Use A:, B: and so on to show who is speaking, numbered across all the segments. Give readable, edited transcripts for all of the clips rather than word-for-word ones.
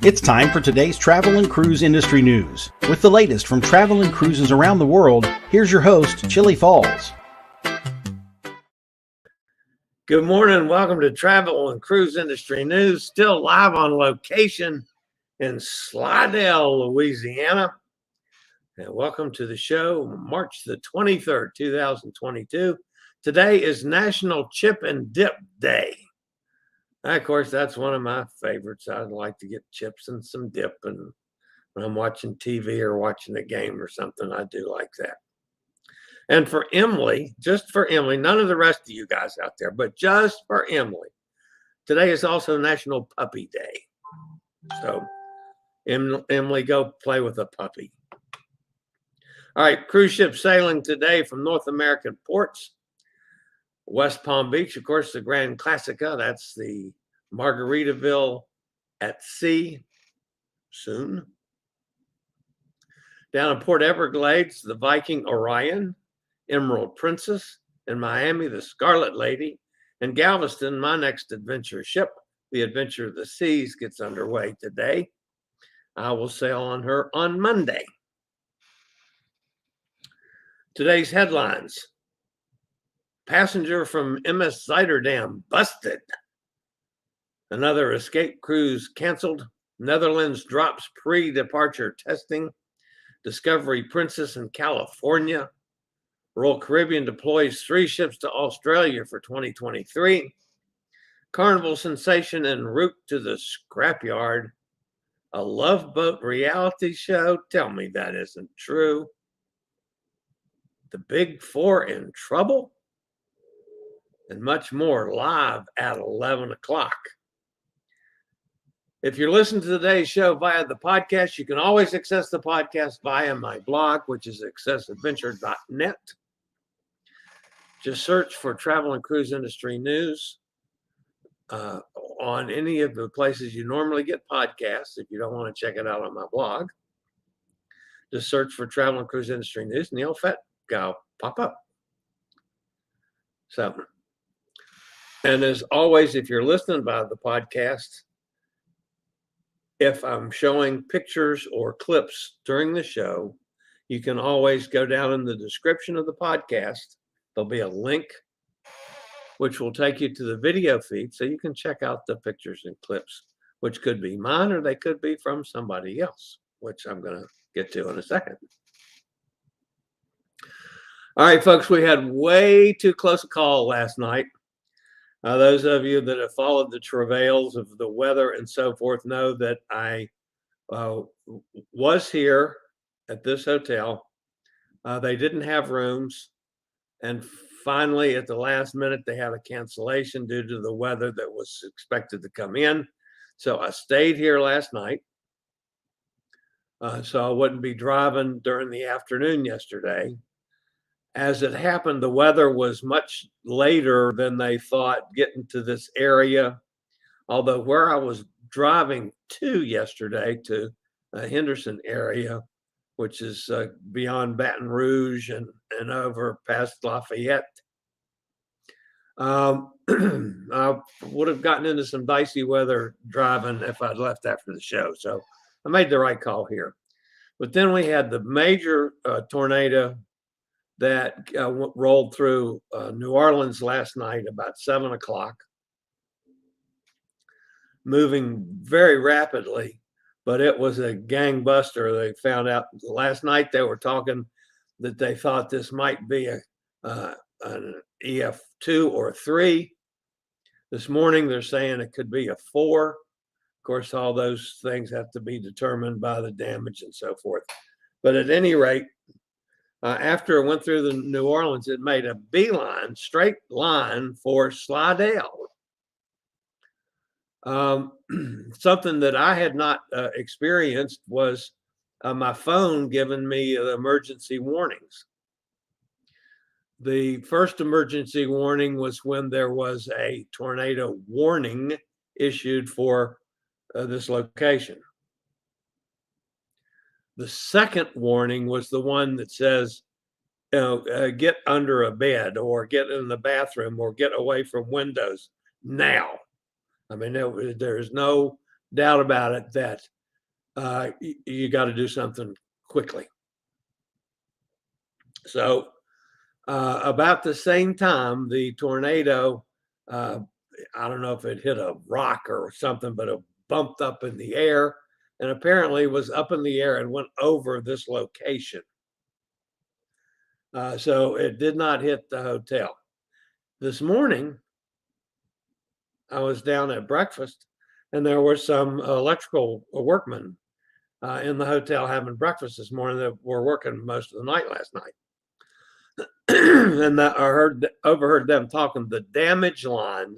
A: It's time for today's travel and cruise industry news. With the latest from travel and cruises around the world, here's your host, Chillie Falls.
B: Good morning. Welcome to Travel and Cruise Industry News. Still live on location in Slidell, Louisiana. And welcome to the show, March the 23rd, 2022. Today is National Chip and Dip Day. Of course, that's one of my favorites. I'd like to get chips and some dip. And when I'm watching TV or watching a game or something, I do like that. And for Emily, just for Emily, none of the rest of you guys out there, but just for Emily, today is also National Puppy Day. So, Emily, go play with a puppy. All right, cruise ship sailing today from North American ports. West Palm Beach, of course, the Grand Classica. That's the Margaritaville at sea soon. Down in Port Everglades, the Viking Orion, Emerald Princess. In Miami, the Scarlet Lady. In Galveston, my next adventure ship, the Adventure of the Seas, gets underway today. I will sail on her on Monday. Today's headlines. Passenger from MS Zuiderdam busted. Another escape cruise canceled. Netherlands drops pre-departure testing. Discovery Princess in California. Royal Caribbean deploys 3 ships to Australia for 2023. Carnival sensation en route to the Scrapyard. A Love Boat reality show? Tell me that isn't true. The Big Four in trouble? And much more live at 11 o'clock. If you're listening to today's show via the podcast, you can always access the podcast via my blog, which is accessadventure.net. Just search for Travel and Cruise Industry News on any of the places you normally get podcasts. If you don't want to check it out on my blog, just search for Travel and Cruise Industry News and the old fat guy will pop up. So, and as always, if you're listening by the podcast, if I'm showing pictures or clips during the show, you can always go down in the description of the podcast. There'll be a link which will take you to the video feed so you can check out the pictures and clips, which could be mine or they could be from somebody else, which I'm going to get to in a second. All right, folks, we had way too close a call last night. Those of you that have followed the travails of the weather and so forth know that I was here at this hotel. They didn't have rooms. And finally, at the last minute, they had a cancellation due to the weather that was expected to come in. So I stayed here last night. So I wouldn't be driving during the afternoon yesterday. As it happened, the weather was much later than they thought getting to this area. Although where I was driving to yesterday, to Henderson area, which is beyond Baton Rouge and over past Lafayette, I would have gotten into some dicey weather driving if I'd left after the show. So I made the right call here. But then we had the major tornado that rolled through New Orleans last night about 7 o'clock, moving very rapidly, but it was a gangbuster. They found out last night, they were talking that they thought this might be an EF2 or 3. This morning, they're saying it could be a 4. Of course, all those things have to be determined by the damage and so forth. But at any rate, after it went through the New Orleans, it made a beeline, straight line for Slidell. Something that I had not experienced was my phone giving me the emergency warnings. The first emergency warning was when there was a tornado warning issued for this location. The second warning was the one that says, get under a bed or get in the bathroom or get away from windows now. I mean, there's no doubt about it that you got to do something quickly. So about the same time, the tornado, I don't know if it hit a rock or something, but it bumped up in the air and apparently was up in the air and went over this location. So it did not hit the hotel. This morning, I was down at breakfast and there were some electrical workmen in the hotel having breakfast this morning that were working most of the night last night. And I overheard them talking the damage line,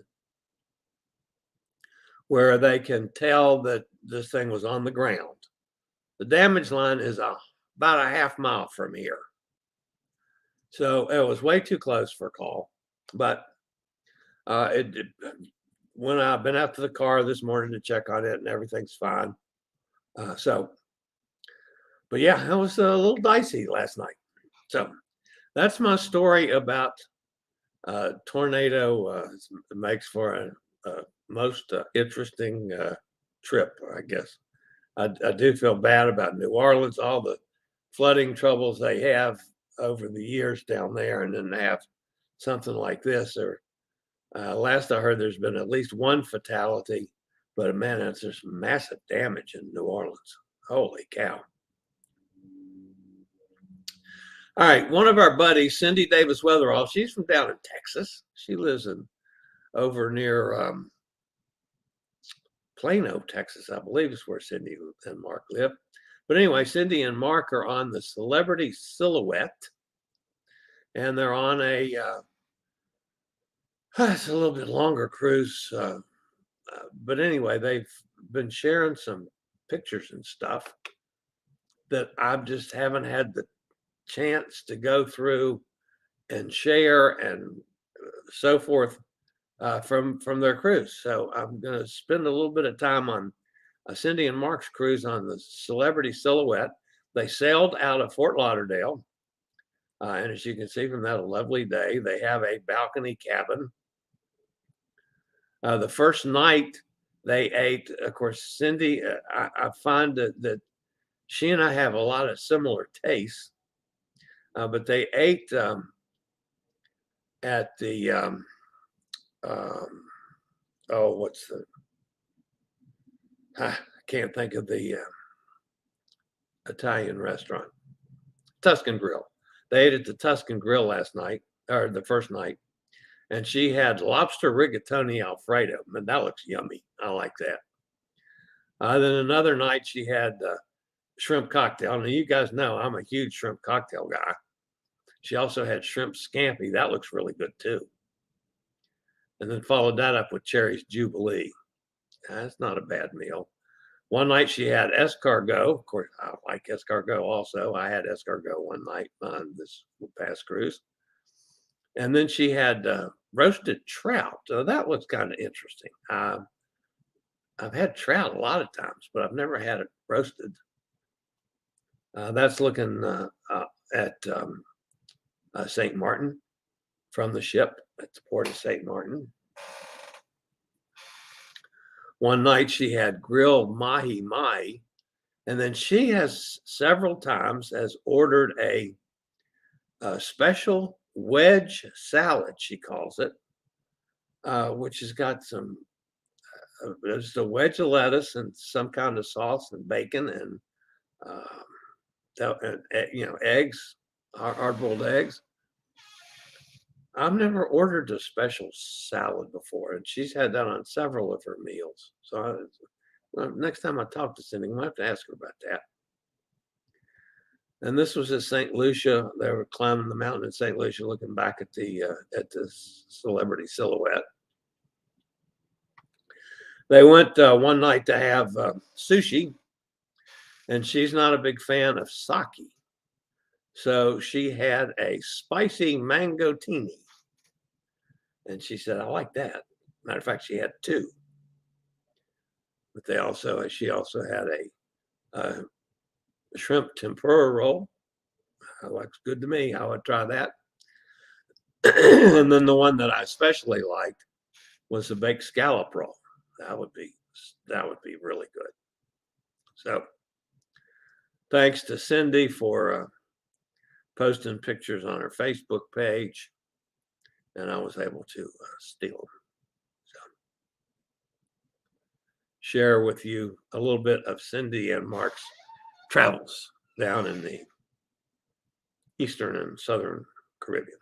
B: where they can tell that this thing was on the ground. The damage line is about a half mile from here. So it was way too close for a call, but when I've been out to the car this morning to check on it and everything's fine. But yeah, it was a little dicey last night. So that's my story about tornado. It makes for a most interesting trip, I guess. I do feel bad about New Orleans, all the flooding troubles they have over the years down there, and then have something like this. Or last I heard, there's been at least one fatality, but man, there's massive damage in New Orleans. Holy cow. All right, one of our buddies, Cindy Davis Weatherall, she's from down in Texas. She lives over near Plano, Texas, I believe is where Cindy and Mark live. But anyway, Cindy and Mark are on the Celebrity Silhouette, and they're on it's a little bit longer cruise. But anyway, they've been sharing some pictures and stuff that I just haven't had the chance to go through and share and so forth from their cruise. So I'm going to spend a little bit of time on Cindy and Mark's cruise on the Celebrity Silhouette. They sailed out of Fort Lauderdale, and as you can see from that, a lovely day. They have a balcony cabin. The first night they ate, of course, Cindy, I find that she and I have a lot of similar tastes. But they ate at the I can't think of the Italian restaurant, Tuscan Grill. They ate at the Tuscan Grill last night, or the first night, and she had lobster rigatoni Alfredo. Man, that looks yummy. I like that. Then another night she had shrimp cocktail. Now you guys know I'm a huge shrimp cocktail guy. She also had shrimp scampi. That looks really good too. And then followed that up with Cherry's Jubilee. That's not a bad meal. One night she had escargot. Of course, I like escargot also. I had escargot one night on this past cruise. And then she had roasted trout. So that was kind of interesting. I've had trout a lot of times, but I've never had it roasted. That's looking at St. Martin from the ship at the port of St. Martin. One night she had grilled mahi-mahi, and then she has several times has ordered a special wedge salad, she calls it, which has got some, just a wedge of lettuce and some kind of sauce and bacon and eggs, hard-boiled eggs. I've never ordered a special salad before, and she's had that on several of her meals. So next time I talk to Cindy, I'm going to have to ask her about that. And this was at St. Lucia. They were climbing the mountain in St. Lucia, looking back at the Celebrity Silhouette. They went one night to have sushi, and she's not a big fan of sake. So she had a spicy mangotini. And she said, I like that. Matter of fact, she had two. But she also had a shrimp tempura roll. That looks good to me. I would try that. And then the one that I especially liked was the baked scallop roll. That would be That would be really good. So thanks to Cindy for posting pictures on her Facebook page, and I was able to steal them. So share with you a little bit of Cindy and Mark's travels down in the Eastern and Southern Caribbean.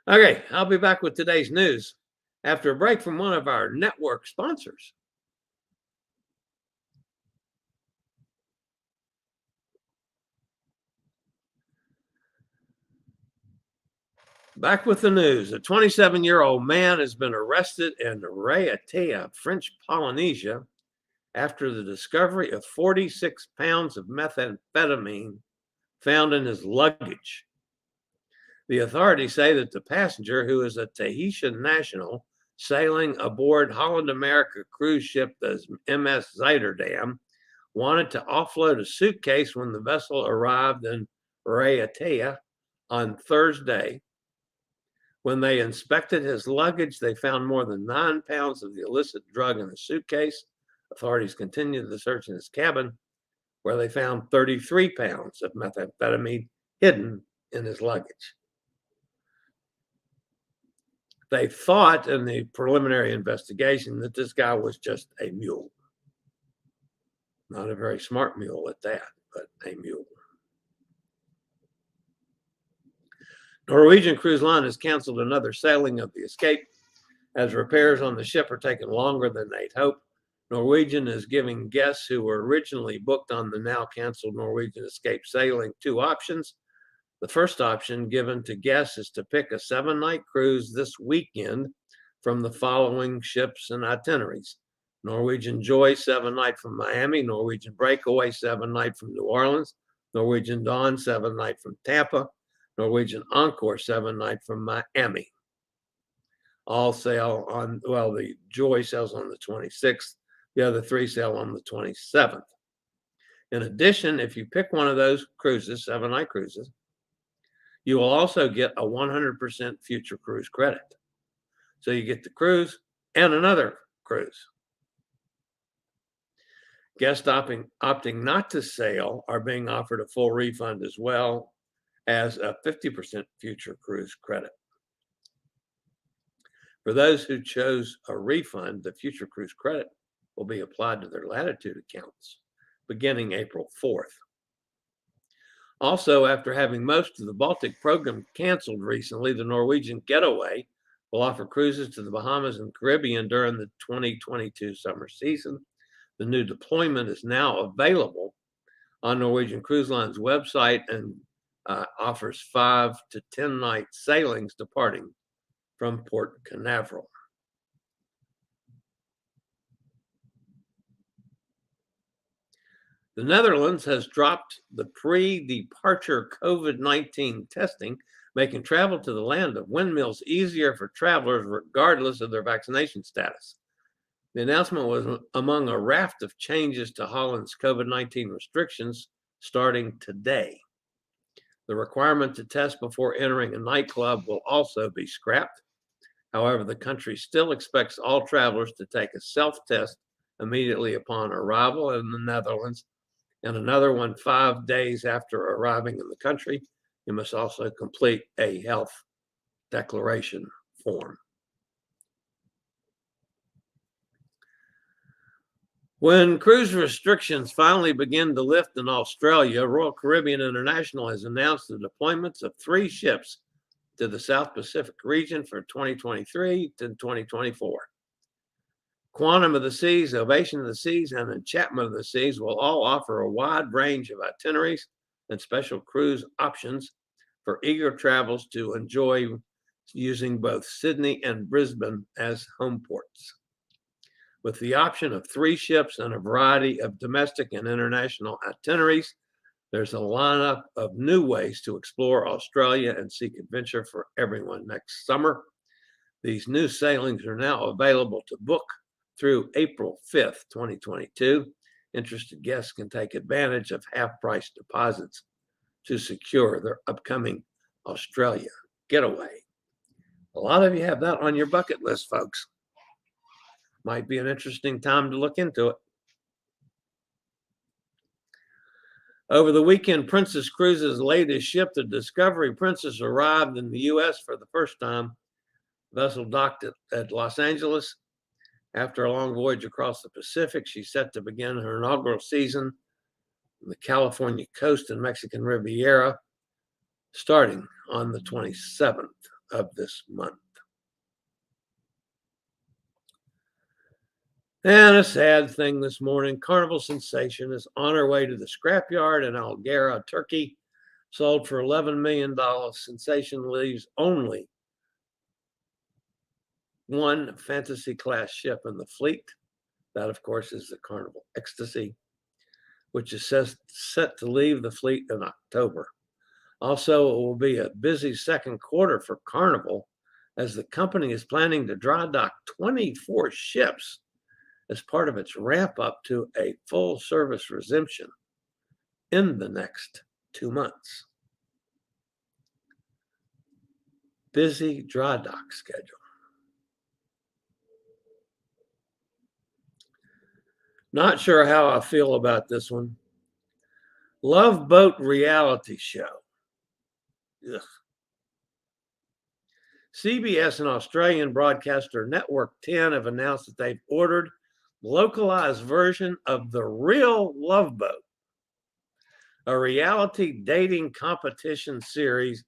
B: Okay, I'll be back with today's news after a break from one of our network sponsors. Back with the news. A 27-year-old man has been arrested in Raiatea, French Polynesia, after the discovery of 46 pounds of methamphetamine found in his luggage. The authorities say that the passenger, who is a Tahitian national sailing aboard Holland America cruise ship, the MS Zuiderdam, wanted to offload a suitcase when the vessel arrived in Raiatea on Thursday. When they inspected his luggage, they found more than 9 pounds of the illicit drug in the suitcase. Authorities continued the search in his cabin, where they found 33 pounds of methamphetamine hidden in his luggage. They thought in the preliminary investigation that this guy was just a mule. Not a very smart mule at that, but a mule. Norwegian Cruise Line has canceled another sailing of the Escape as repairs on the ship are taking longer than they'd hoped. Norwegian is giving guests who were originally booked on the now canceled Norwegian Escape sailing 2 options. The first option given to guests is to pick a 7-night cruise this weekend from the following ships and itineraries: Norwegian Joy 7-night from Miami, Norwegian Breakaway 7-night from New Orleans, Norwegian Dawn 7-night from Tampa, Norwegian Encore 7-night from Miami. All sail on, well, the Joy sails on the 26th. The other 3 sail on the 27th. In addition, if you pick one of those cruises, 7-night cruises, you will also get a 100% future cruise credit. So you get the cruise and another cruise. Guests opting not to sail are being offered a full refund as well as a 50% future cruise credit. For those who chose a refund, the future cruise credit will be applied to their latitude accounts beginning April 4th. Also, after having most of the Baltic program canceled recently, the Norwegian Getaway will offer cruises to the Bahamas and Caribbean during the 2022 summer season. The new deployment is now available on Norwegian Cruise Line's website and offers 5 to 10 night sailings departing from Port Canaveral. The Netherlands has dropped the pre-departure COVID-19 testing, making travel to the land of windmills easier for travelers regardless of their vaccination status. The announcement was among a raft of changes to Holland's COVID-19 restrictions starting today. The requirement to test before entering a nightclub will also be scrapped. However, the country still expects all travelers to take a self-test immediately upon arrival in the Netherlands, and another one 5 days after arriving in the country. You must also complete a health declaration form. When cruise restrictions finally begin to lift in Australia, Royal Caribbean International has announced the deployments of 3 ships to the South Pacific region for 2023 to 2024. Quantum of the Seas, Ovation of the Seas, and Enchantment of the Seas will all offer a wide range of itineraries and special cruise options for eager travelers to enjoy, using both Sydney and Brisbane as home ports. With the option of 3 ships and a variety of domestic and international itineraries, there's a lineup of new ways to explore Australia and seek adventure for everyone next summer. These new sailings are now available to book through April 5th, 2022. Interested guests can take advantage of half-price deposits to secure their upcoming Australia getaway. A lot of you have that on your bucket list, folks. Might be an interesting time to look into it. Over the weekend, Princess Cruises' latest ship, the Discovery Princess, arrived in the U.S. for the first time. The vessel docked at Los Angeles. After a long voyage across the Pacific, she's set to begin her inaugural season on the California coast and Mexican Riviera, starting on the 27th of this month. And a sad thing this morning, Carnival sensation is on her way to the Scrapyard in Algera, Turkey, sold for $11 million. Sensation leaves only one fantasy class ship in the fleet. That, of course, is the Carnival Ecstasy, which is set to leave the fleet in October. Also, it will be a busy second quarter for Carnival, as the company is planning to dry dock 24 ships as part of its ramp up to a full service resumption in the next 2 months. Busy dry dock schedule. Not sure how I feel about this one. Love Boat reality show. Ugh. CBS and Australian broadcaster Network 10 have announced that they've ordered localized version of The Real Love Boat, a reality dating competition series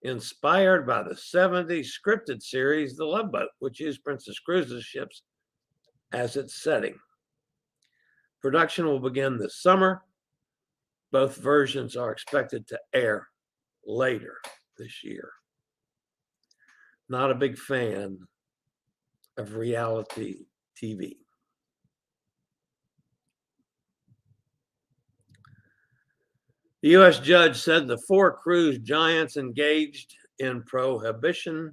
B: inspired by the 70s scripted series The Love Boat, which used Princess Cruises ships as its setting. Production will begin this summer. Both versions are expected to air later this year. Not a big fan of reality TV. The U.S. judge said the 4 cruise giants engaged in prohibited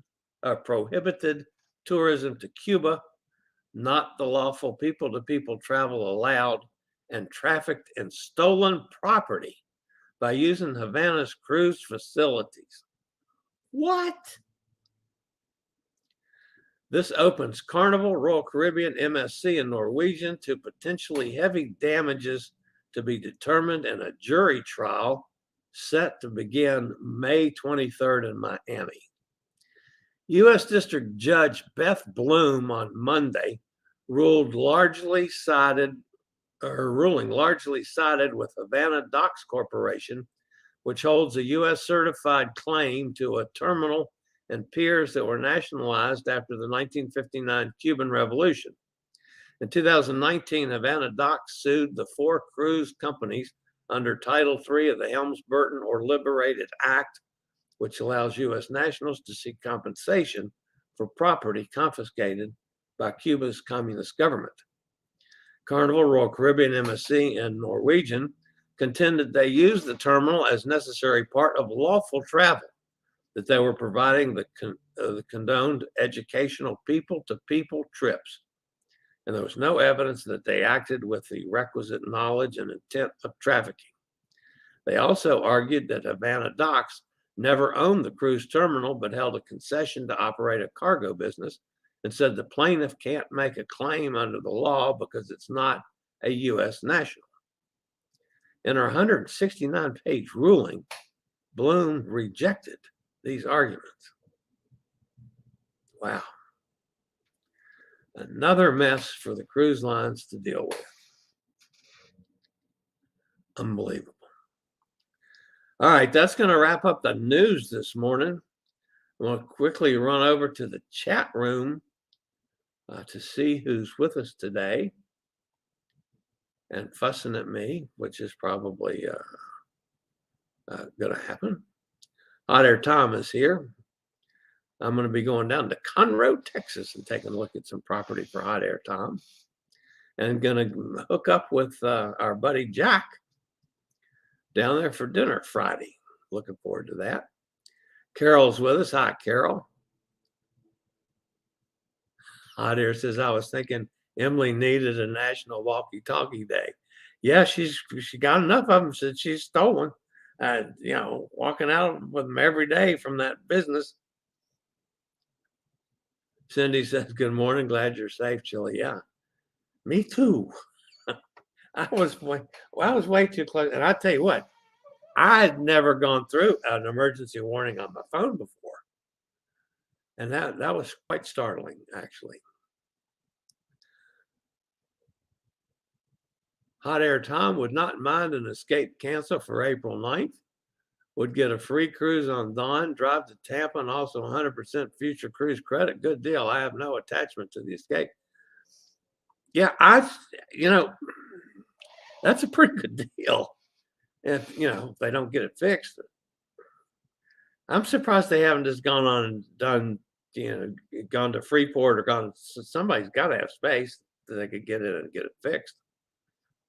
B: tourism to Cuba, not the lawful people-to-people travel allowed, and trafficked in stolen property by using Havana's cruise facilities. What? This opens Carnival, Royal Caribbean, MSC, and Norwegian to potentially heavy damages to be determined in a jury trial set to begin May 23rd in Miami. U.S. District Judge Beth Bloom on Monday ruling largely sided with Havana Docks Corporation, which holds a U.S. certified claim to a terminal and piers that were nationalized after the 1959 Cuban Revolution. In 2019, Havana Docks sued the 4 cruise companies under Title III of the Helms-Burton or Liberated Act, which allows U.S. nationals to seek compensation for property confiscated by Cuba's communist government. Carnival, Royal Caribbean, MSC, and Norwegian contended they used the terminal as necessary part of lawful travel, that they were providing the condoned educational people-to-people trips, and there was no evidence that they acted with the requisite knowledge and intent of trafficking. They also argued that Havana Docks never owned the cruise terminal but held a concession to operate a cargo business, and said the plaintiff can't make a claim under the law because it's not a U.S. national. In her 169-page ruling, Bloom rejected these arguments. Wow. Another mess for the cruise lines to deal with. Unbelievable. All right, that's going to wrap up the news this morning. I'm going to quickly run over to the chat room to see who's with us today and fussing at me, which is probably going to happen. Hot Air Tom is here. I'm going to be going down to Conroe, Texas, and taking a look at some property for Hot Air Tom. And going to hook up with our buddy Jack down there for dinner Friday. Looking forward to that. Carol's with us. Hi, Carol. Hot Air says, I was thinking Emily needed a national walkie-talkie day. Yeah, she got enough of them since she's stolen. Walking out with them every day from that business. Cindy says, good morning. Glad you're safe, Chillie. Yeah, me too. I was way too close. And I tell you what, I had never gone through an emergency warning on my phone before. And that was quite startling, actually. Hot Air Tom would not mind an escape cancel for April 9th. Would get a free cruise on Dawn, drive to Tampa, and also 100% future cruise credit. Good deal. I have no attachment to the escape. Yeah, that's a pretty good deal. If they don't get it fixed. I'm surprised they haven't just gone on and done, gone to Freeport or somebody's got to have space that they could get in and get it fixed.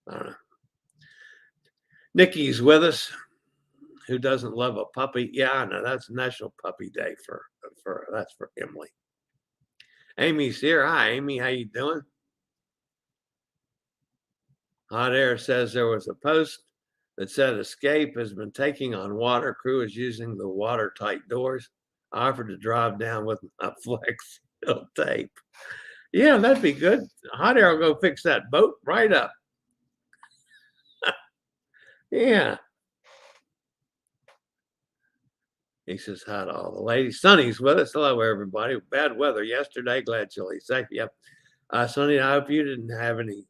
B: I don't know. Nikki's with us. Who doesn't love a puppy? Yeah, I know. That's National Puppy Day for Emily. Amy's here. Hi, Amy. How you doing? Hot Air says there was a post that said escape has been taking on water. Crew is using the watertight doors. I offered to drive down with my flex seal tape. Yeah, that'd be good. Hot Air will go fix that boat right up. Yeah. He says hi to all the ladies. Sonny's with us. Hello, everybody. Bad weather yesterday. Glad Chillie's safe. Yep. Sonny, I hope you didn't have any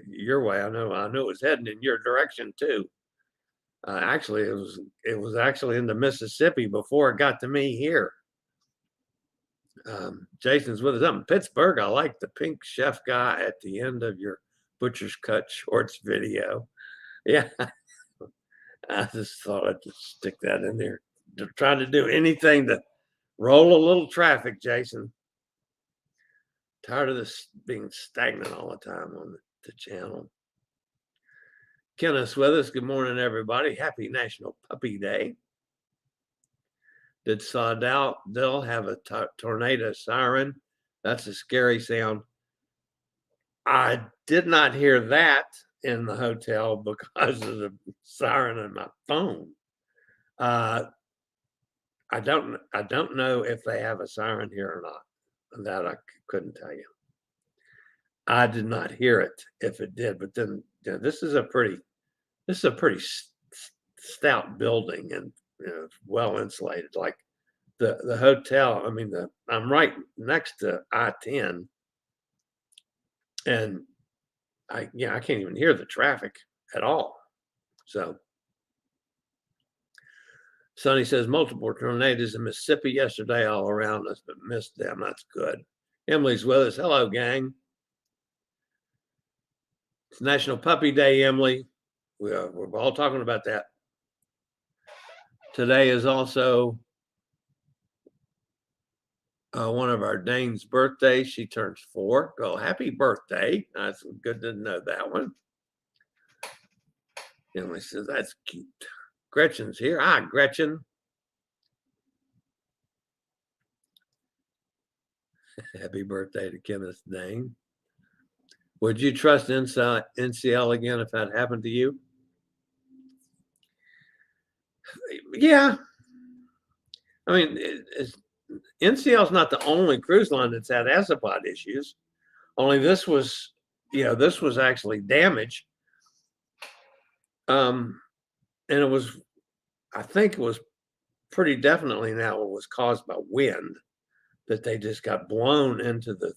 B: your way. I know it was heading in your direction too. Actually, it was actually into Mississippi before it got to me here. Jason's with us up in Pittsburgh. I like the pink chef guy at the end of your Butcher's Cut Shorts video. Yeah. I just thought I'd just stick that in there. Trying to do anything to roll a little traffic, Jason. Tired of this being stagnant all the time on the channel. Kenneth's with us. Good morning, everybody. Happy National Puppy Day. Did Sawdell have a tornado siren? That's a scary sound. I did not hear that in the hotel because of the siren on my phone. I don't know if they have a siren here or not. That I couldn't tell you. I did not hear it if it did, but then this is a pretty stout building and well insulated. Like the hotel. I mean, I'm right next to I-10, and I can't even hear the traffic at all. So. Sonny says multiple tornadoes in Mississippi yesterday all around us, but missed them. That's good. Emily's with us. Hello, gang. It's National Puppy Day, Emily. We're all talking about that. Today is also one of our Dane's birthdays. She turns 4. Go, happy birthday. That's good to know that one. Emily says, that's cute. Gretchen's here. Hi, Gretchen. Happy birthday to Kenneth Dane. Would you trust NCL again if that happened to you? Yeah. I mean, NCL is not the only cruise line that's had Azipod issues. Only this was actually damaged. And it was, I think it was pretty definitely now it was caused by wind, that they just got blown into the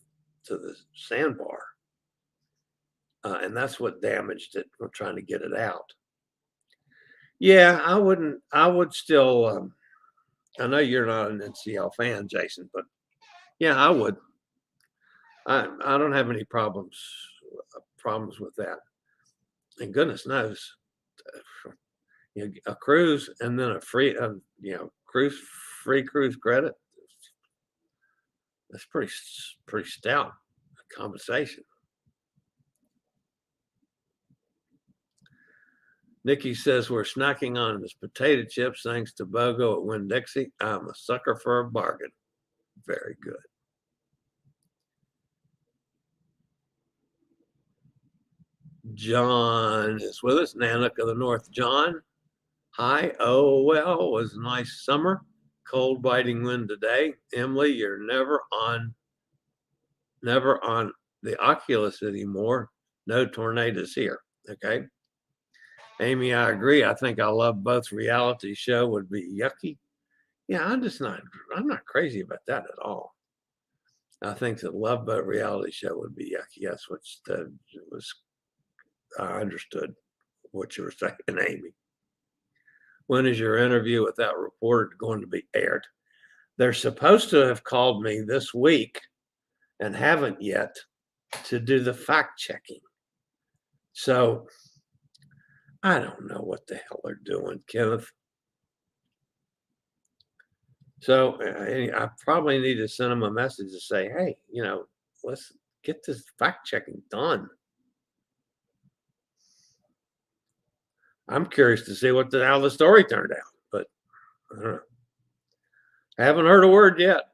B: sandbar. And that's what damaged it. We're trying to get it out. Yeah, I would still, I know you're not an NCL fan, Jason, but yeah, I would. I don't have any problems with that. And goodness knows, a cruise and then a free, free cruise credit. That's pretty stout compensation. Nikki says we're snacking on his potato chips thanks to Bogo at Winn-Dixie. I'm a sucker for a bargain. Very good. John is with us. Nanook of the North. John, hi. Oh, well, it was a nice summer. Cold biting wind today. Emily, you're never on never on the Oculus anymore. No tornadoes here. Okay. Amy, I agree. I think I love both. Reality show would be yucky. Yeah, I'm not crazy about that at all. I think the Love Boat reality show would be yucky. That's what I understood what you were saying, Amy. When is your interview with that reporter going to be aired? They're supposed to have called me this week and haven't yet to do the fact checking. So I don't know what the hell they're doing, Kenneth. So I probably need to send them a message to say, hey, let's get this fact checking done. I'm curious to see how the story turned out, but I don't know. I haven't heard a word yet.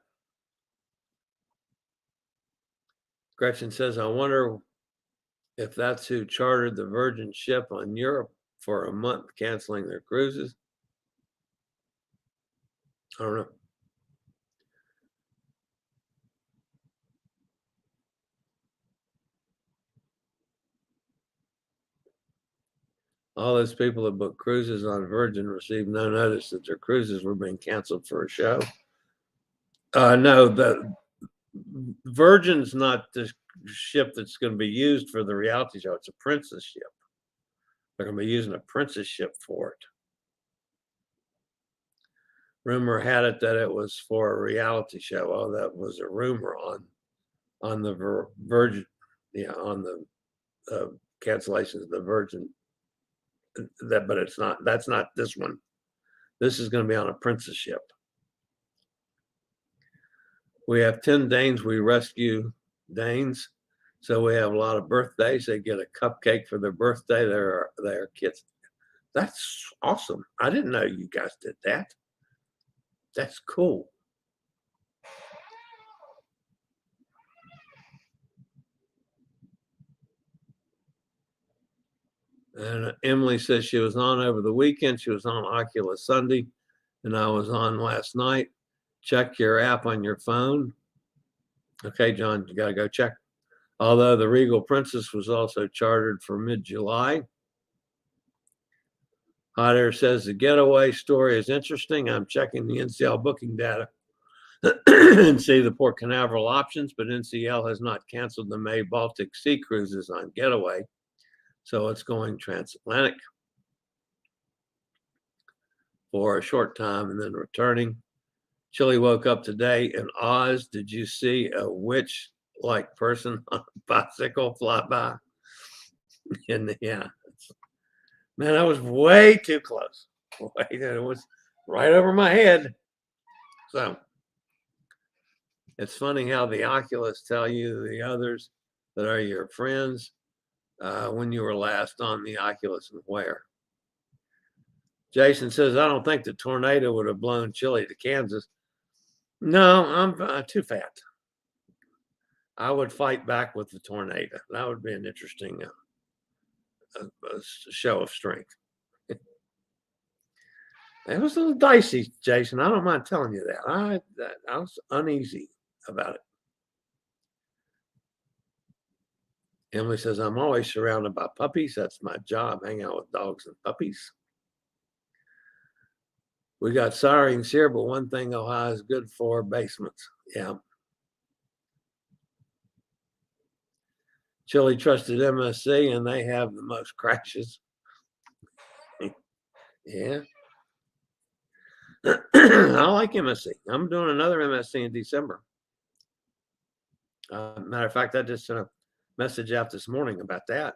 B: Gretchen says, I wonder if that's who chartered the Virgin ship on Europe for a month, canceling their cruises. I don't know. All those people that booked cruises on Virgin received no notice that their cruises were being canceled for a show. No, the Virgin's not the ship that's going to be used for the reality show. It's a princess ship. They're going to be using a princess ship for it. Rumor had it that it was for a reality show. Oh, that was a rumor on the Virgin, on the cancellations of the Virgin. But it's not. That's not this one. This is going to be on a princess ship. We have 10 Danes. We rescue Danes. So we have a lot of birthdays. They get a cupcake for their birthday. They're kids. That's awesome. I didn't know you guys did that. That's cool. And Emily says she was on over the weekend. She was on Oculus Sunday, and I was on last night. Check your app on your phone. Okay, John, you got to go check. Although the Regal Princess was also chartered for mid-July. Hot Air says the getaway story is interesting. I'm checking the NCL booking data and see the Port Canaveral options, but NCL has not canceled the May Baltic Sea cruises on getaway. So it's going transatlantic for a short time and then returning. Chillie woke up today in Oz. Did you see a witch-like person on a bicycle fly by? And yeah, man, I was way too close. It was right over my head. So it's funny how the Oculus tell you the others that are your friends when you were last on the Oculus and where. Jason says, I don't think the tornado would have blown Chillie to Kansas. No, I'm too fat. I would fight back with the tornado. That would be an interesting show of strength. It was a little dicey, Jason. I don't mind telling you that. I was uneasy about it. Emily says, I'm always surrounded by puppies. That's my job, hang out with dogs and puppies. We got sirens here, but one thing Ohio is good for, basements. Yeah. Chillie trusted MSC, and they have the most crashes. Yeah. I like MSC. I'm doing another MSC in December. Matter of fact, I just sent a message out this morning about that.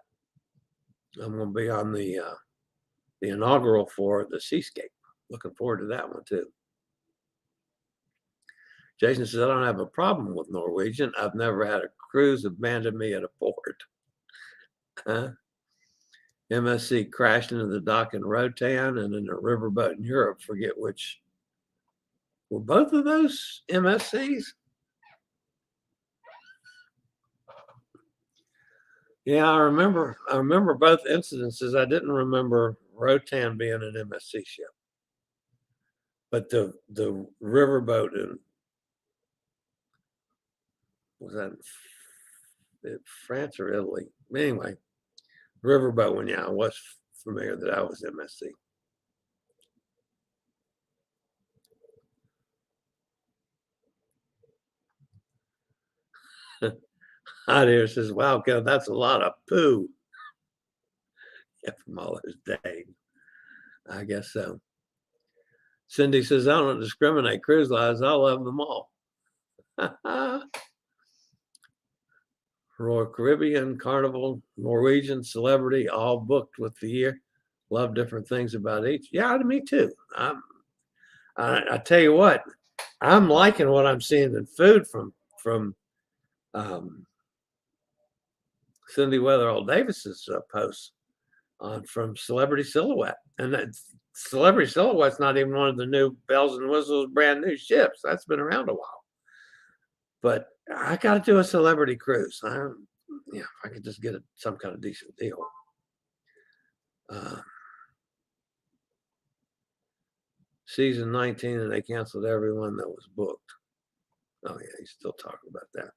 B: I'm going to be on the inaugural for the Seascape. Looking forward to that one too. Jason says, I don't have a problem with Norwegian. I've never had a cruise abandon me at a port. MSC crashed into the dock in Rotan and in a riverboat in Europe. Forget which. Were both of those MSCs? Yeah, I remember both incidences. I didn't remember Rotan being an MSC ship. But the riverboat in, was that France or Italy. Anyway, riverboat one. Yeah, I was familiar that I was MSC. Hot Air says, wow, Kel, that's a lot of poo. Yeah, from all those days. I guess so. Cindy says, I don't discriminate cruise lines. I love them all. Royal Caribbean, Carnival, Norwegian, Celebrity, all booked with the year. Love different things about each. Yeah, me too. I tell you what, I'm liking what I'm seeing in food from Cindy Weatherall Davis's posts on from Celebrity Silhouette, and that Celebrity Silhouette's not even one of the new bells and whistles, brand new ships. That's been around a while. But I got to do a celebrity cruise. If I could just get some kind of decent deal. Season 19, and they canceled everyone that was booked. Oh yeah, he's still talking about that.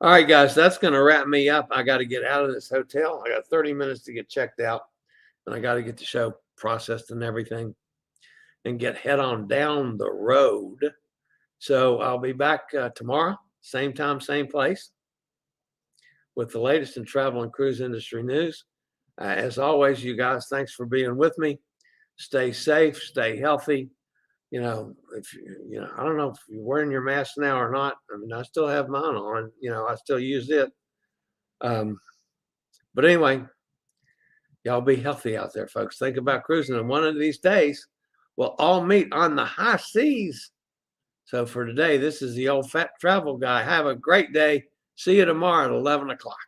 B: All right, guys, that's going to wrap me up. I got to get out of this hotel. I got 30 minutes to get checked out, and I got to get the show processed and everything, and head on down the road. So I'll be back tomorrow, same time, same place, with the latest in travel and cruise industry news. As always, you guys, thanks for being with me. Stay safe, stay healthy. I don't know if you're wearing your mask now or not. I mean, I still have mine on. I still use it. But anyway, y'all be healthy out there, folks. Think about cruising, and one of these days, we'll all meet on the high seas. So for today, this is the old fat travel guy. Have a great day. See you tomorrow at 11 o'clock.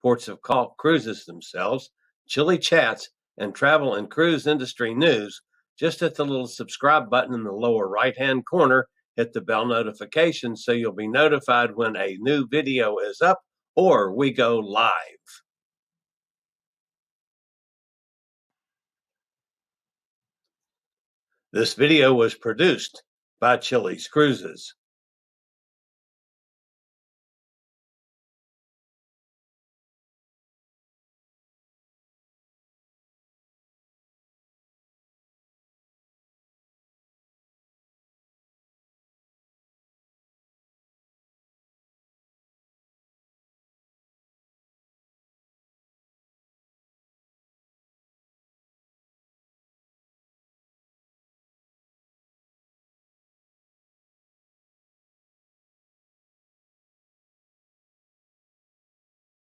C: Ports of call cruises themselves, Chillie chats, and travel and cruise industry news. Just hit the little subscribe button in the lower right-hand corner. Hit the bell notification so you'll be notified when a new video is up or we go live. This video was produced by Chillie's Cruises.